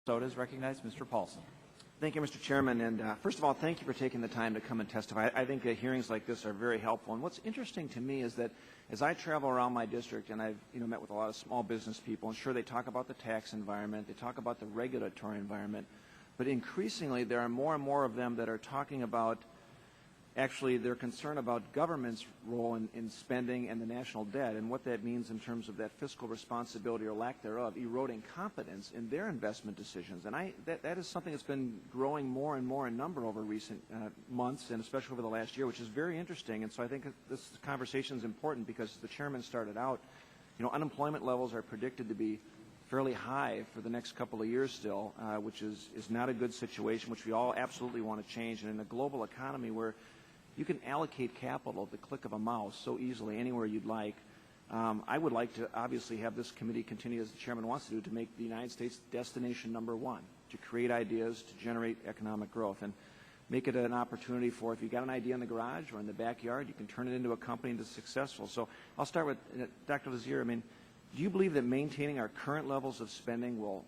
Minnesota is recognized. Mr. Paulsen. Thank you, Mr. Chairman. And first of all, thank you for taking the time to come and testify. I think hearings like this are very helpful. And what's interesting to me is that as I travel around my district, and I've met with a lot of small business people, and sure, they talk about the tax environment, they talk about the regulatory environment, but increasingly there are more and more of them that are talking about actually their concern about government's role in spending and the national debt and what that means in terms of that fiscal responsibility or lack thereof, eroding confidence in their investment decisions. And that is something that's been growing more and more in number over recent months, and especially over the last year, which is very interesting. And so I think this conversation is important because the chairman started out, unemployment levels are predicted to be fairly high for the next couple of years still, which is not a good situation, which we all absolutely want to change. And in a global economy where you can allocate capital at the click of a mouse so easily anywhere you'd like. I would like to obviously have this committee continue, as the chairman wants to do, to make the United States destination number one, to create ideas, to generate economic growth, and make it an opportunity for, if you've got an idea in the garage or in the backyard, you can turn it into a company that's successful. So I'll start with Dr. Lazier. Do you believe that maintaining our current levels of spending will,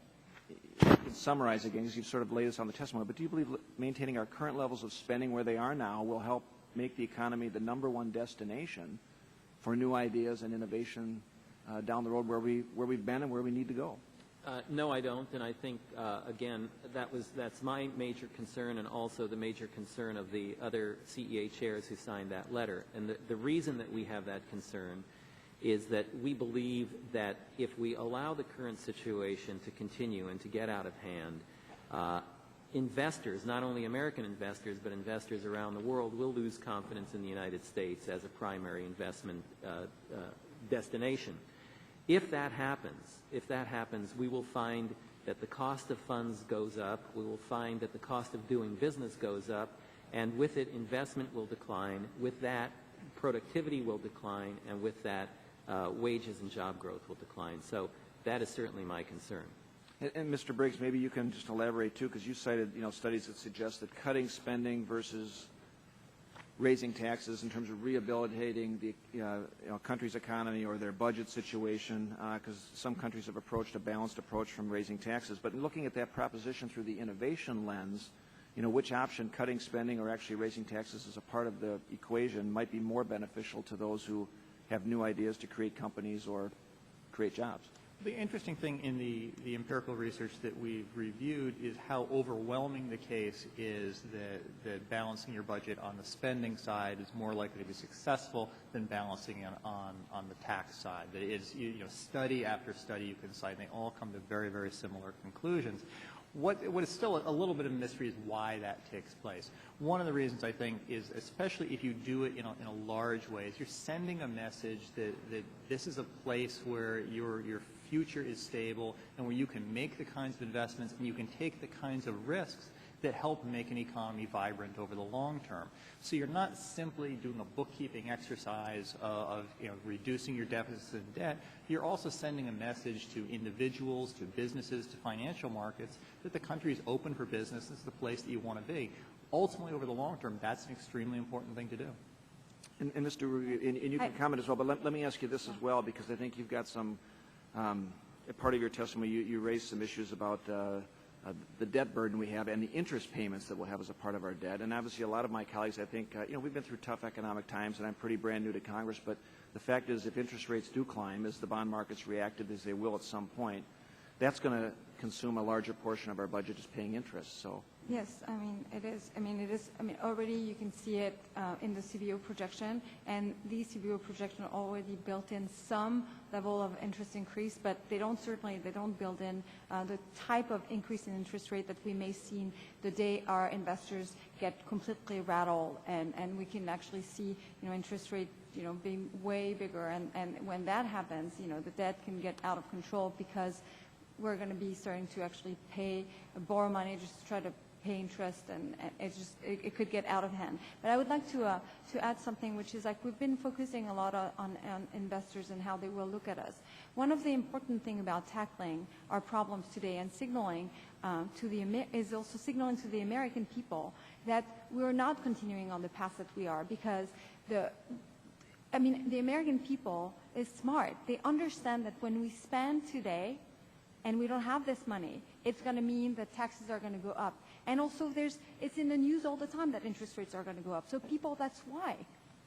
I can summarize again because you've sort of laid this on the testimony, but do you believe maintaining our current levels of spending where they are now will help make the economy the number one destination for new ideas and innovation down the road where we've been and where we need to go? No, I don't, and I think again that's my major concern, and also the major concern of the other CEA chairs who signed that letter. And the reason that we have that concern is that we believe that if we allow the current situation to continue and to get out of hand, investors, not only American investors, but investors around the world, will lose confidence in the United States as a primary investment destination. If that happens, we will find that the cost of funds goes up, we will find that the cost of doing business goes up, and with it, investment will decline. With that, productivity will decline, and with that, wages and job growth will decline. So that is certainly my concern. And Mr. Briggs, maybe you can just elaborate too, because you cited studies that suggest that cutting spending versus raising taxes in terms of rehabilitating the country's economy or their budget situation, because some countries have approached a balanced approach from raising taxes. But looking at that proposition through the innovation lens, which option, cutting spending or actually raising taxes as a part of the equation, might be more beneficial to those who have new ideas to create companies or create jobs? The interesting thing in the empirical research that we've reviewed is how overwhelming the case is that balancing your budget on the spending side is more likely to be successful than balancing it on the tax side. That is, study after study you can cite, and they all come to very, very similar conclusions. What is still a little bit of a mystery is why that takes place. One of the reasons, I think, is especially if you do it in a large way, is you're sending a message that this is a place where your future is stable and where you can make the kinds of investments and you can take the kinds of risks that help make an economy vibrant over the long term. So you're not simply doing a bookkeeping exercise of reducing your deficits and debt. You're also sending a message to individuals, to businesses, to financial markets that the country is open for business. This is the place that you want to be. Ultimately, over the long term, that's an extremely important thing to do. And Mr. Ruge, and you can comment as well, but let me ask you this as well, because I think you've got some part of your testimony, you raised some issues about the debt burden we have and the interest payments that we'll have as a part of our debt. And obviously a lot of my colleagues, I think, we've been through tough economic times, and I'm pretty brand new to Congress, but the fact is if interest rates do climb, as the bond markets reacted, as they will at some point, that's going to consume a larger portion of our budget just paying interest. So. Yes, it is. Already you can see it in the CBO projection, and these CBO projections already built in some level of interest increase, but they don't build in the type of increase in interest rate that we may see the day our investors get completely rattled, and we can actually see interest rate being way bigger, and when that happens, the debt can get out of control because we're going to be starting to actually borrow money just to try to pay interest, and it could get out of hand. But I would like to add something, which is we've been focusing a lot on investors and how they will look at us. One of the important things about tackling our problems today and signaling is also signaling to the American people that we're not continuing on the path that we are, because the American people is smart. They understand that when we spend today and we don't have this money, it's going to mean that taxes are going to go up. And also it's in the news all the time that interest rates are going to go up. So people, that's why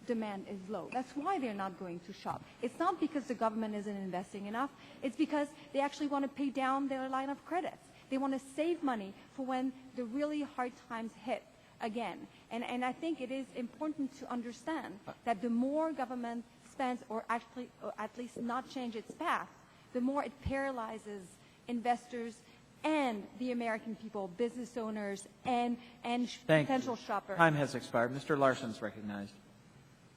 demand is low. That's why they're not going to shop. It's not because the government isn't investing enough. It's because they actually want to pay down their line of credits. They want to save money for when the really hard times hit again. And I think it is important to understand that the more government spends or actually or at least not change its path, the more it paralyzes investors and the American people, business owners, and Thank potential you. shoppers. Time has expired. Mr. Larson's recognized.